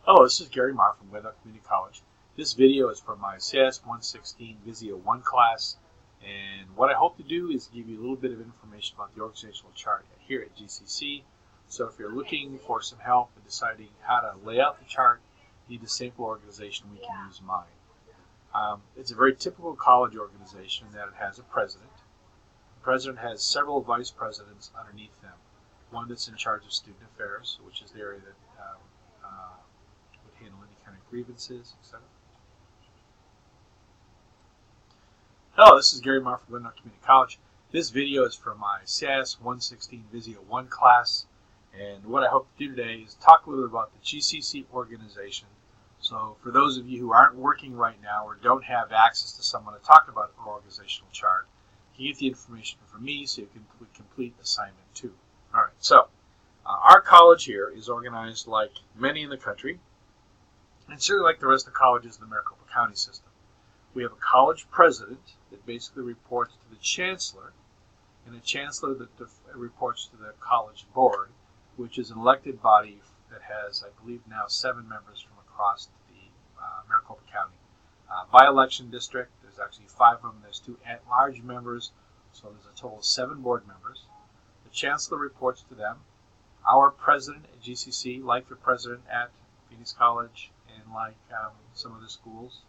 Hello, this is Gary Marr from Glendale Community College. This video is for my CS 116 Visio 1 class, and what I hope to do is give you a little bit of information about the organizational chart here at GCC. So if you're looking for some help in deciding how to lay out the chart, you need a simple organization, we can use mine. It's a very typical college organization in that it has a president. The president has several vice presidents underneath them. One that's in charge of student affairs, which is the area that would handle any kind of grievances, etc. Hello, this is Gary Marr from Glendale Community College. This video is for my CS 116 Visio 1 class, and what I hope to do today is talk a little bit about the GCC organization. So for those of you who aren't working right now or don't have access to someone to talk about our organizational chart, you get the information from me so you can complete assignment 2. All right, so our college here is organized like many in the country, and certainly like the rest of the colleges in the Maricopa County system. We have a college president that basically reports to the chancellor, and a chancellor that reports to the college board, which is an elected body that has, I believe now, 7 members from across the Maricopa County. By-election district, there's actually 5 of them. There's 2 at-large members, so there's a total of 7 board members. The chancellor reports to them. Our president at GCC, like the president at Phoenix College and like some of the schools,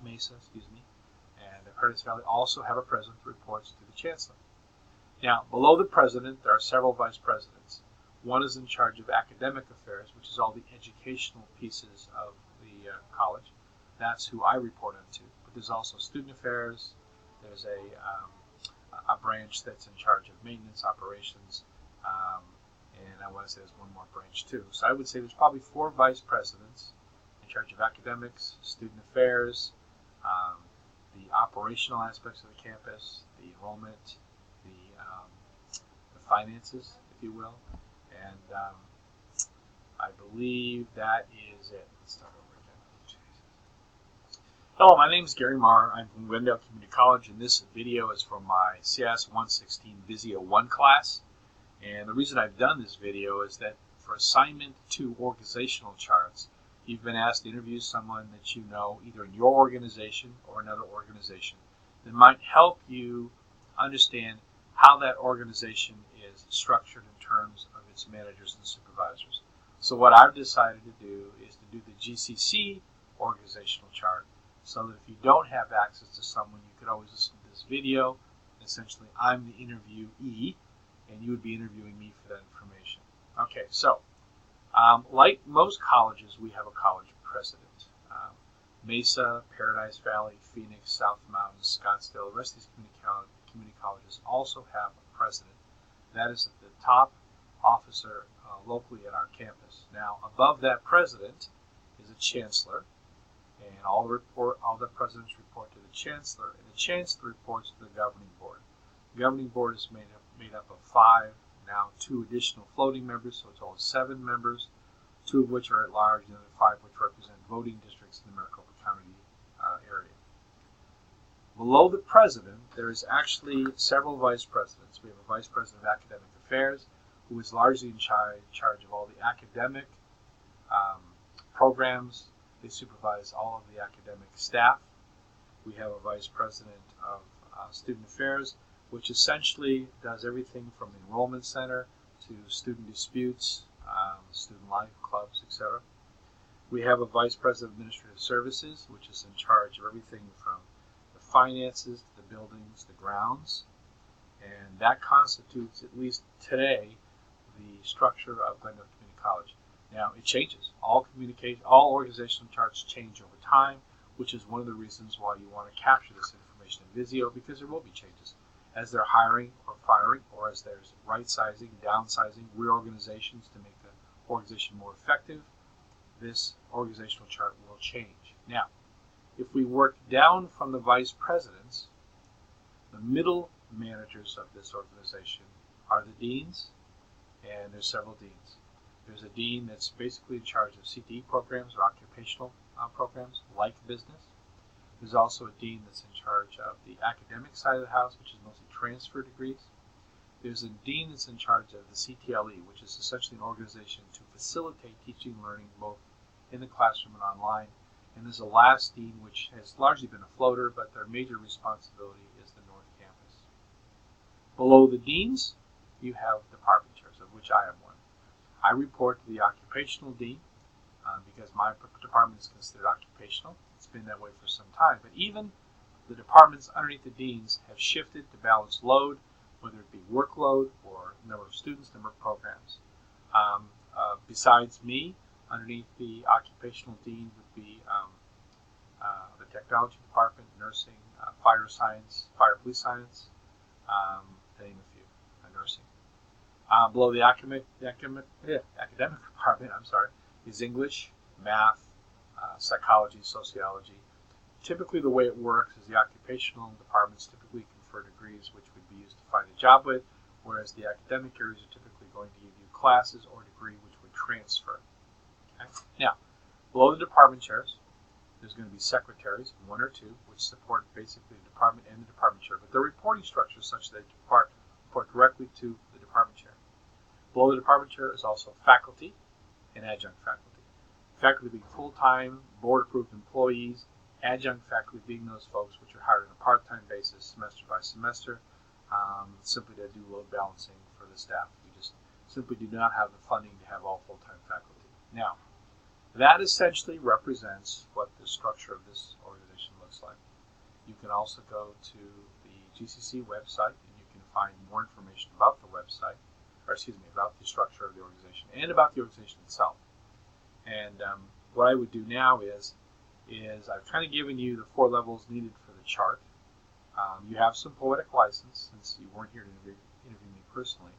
Mesa, and Curtis Valley, also have a president that reports to the chancellor. Now, below the president, there are several vice presidents. One is in charge of academic affairs, which is all the educational pieces of the college. That's who I report into. But there's also student affairs. There's a branch that's in charge of maintenance operations. And I want to say there's one more branch too. So I would say there's probably 4 vice presidents in charge of academics, student affairs, the operational aspects of the campus, the enrollment, the finances, if you will. And I believe that is it. Let's start over again. Hello, my name is Gary Marr. I'm from Glendale Community College, and this video is from my CS 116 Visio 1 class. And the reason I've done this video is that for assignment 2 organizational charts, you've been asked to interview someone that you know either in your organization or another organization that might help you understand how that organization is structured in terms of its managers and supervisors. So what I've decided to do is to do the GCC organizational chart, so that if you don't have access to someone, you could always listen to this video. Essentially, I'm the interviewee, and you would be interviewing me for that information. Okay, so like most colleges, we have a college president. Mesa, Paradise Valley, Phoenix, South Mountain, Scottsdale, the rest of these community colleges also have a president. That is the top officer locally at our campus. Now, above that president is a chancellor, and all the presidents report to the chancellor, and the chancellor reports to the governing board. The governing board is made up of 5, now 2 additional floating members, so it's all 7 members, 2 of which are at large, and the 5 which represent voting districts in the Maricopa County area. Below the president, there is actually several vice presidents. We have a vice president of academic affairs, who is largely in charge of all the academic programs. They supervise all of the academic staff. We have a vice president of student affairs, which essentially does everything from the enrollment center to student disputes, student life clubs, etc. We have a vice president of administrative services, which is in charge of everything from the finances to the buildings, the grounds, and that constitutes, at least today, the structure of Glendale Community College. Now, it changes. All organizational charts change over time, which is one of the reasons why you want to capture this information in Visio, because there will be changes as they're hiring or firing, or as there's right-sizing, downsizing, reorganizations to make the organization more effective. This organizational chart will change. Now, if we work down from the vice presidents, the middle managers of this organization are the deans, and there's several deans. There's a dean that's basically in charge of CTE programs or occupational programs, like business. There's also a dean that's in charge of the academic side of the house, which is mostly transfer degrees. there's a dean that's in charge of the CTLE, which is essentially an organization to facilitate teaching and learning both in the classroom and online. And there's a last dean, which has largely been a floater, but their major responsibility is the North Campus. Below the deans, you have department chairs, of which I am one. I report to the occupational dean because my department is considered occupational. It's been that way for some time. But even the departments underneath the deans have shifted to balance load, whether it be workload or number of students, number of programs. Besides me, underneath the occupational dean would be the technology department, nursing, fire science, fire police science, to name a few, nursing. Below the academic department, is English, math, psychology, sociology. Typically the way it works is the occupational departments typically confer degrees which would be used to find a job with, whereas the academic areas are typically going to give you classes or degree which would transfer. Okay? Now, below the department chairs, there's going to be secretaries, one or two, which support basically the department and the department chair, but their reporting structure is such that they report directly to the department chair. Below the department chair is also faculty and adjunct faculty. Faculty being full-time, board-approved employees, adjunct faculty being those folks which are hired on a part-time basis, semester by semester, simply to do load balancing for the staff. We just simply do not have the funding to have all full-time faculty. Now, that essentially represents what the structure of this organization looks like. You can also go to the GCC website and you can find more information about the website, about the structure of the organization and about the organization itself. And what I would do now is I've kind of given you the 4 levels needed for the chart. You have some poetic license, since you weren't here to interview me personally.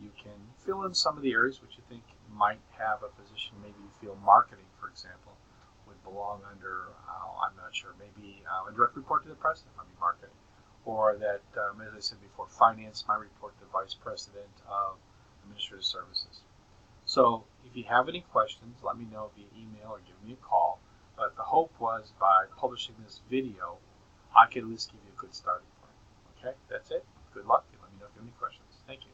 You can fill in some of the areas which you think might have a position. Maybe you feel marketing, for example, would belong under, I'm not sure, maybe a direct report to the president might be marketing. Or that, as I said before, finance might report to the vice president of administrative services. So if you have any questions, let me know via email or give me a call. But the hope was by publishing this video, I could at least give you a good starting point. Okay, that's it. Good luck, and let me know if you have any questions. Thank you.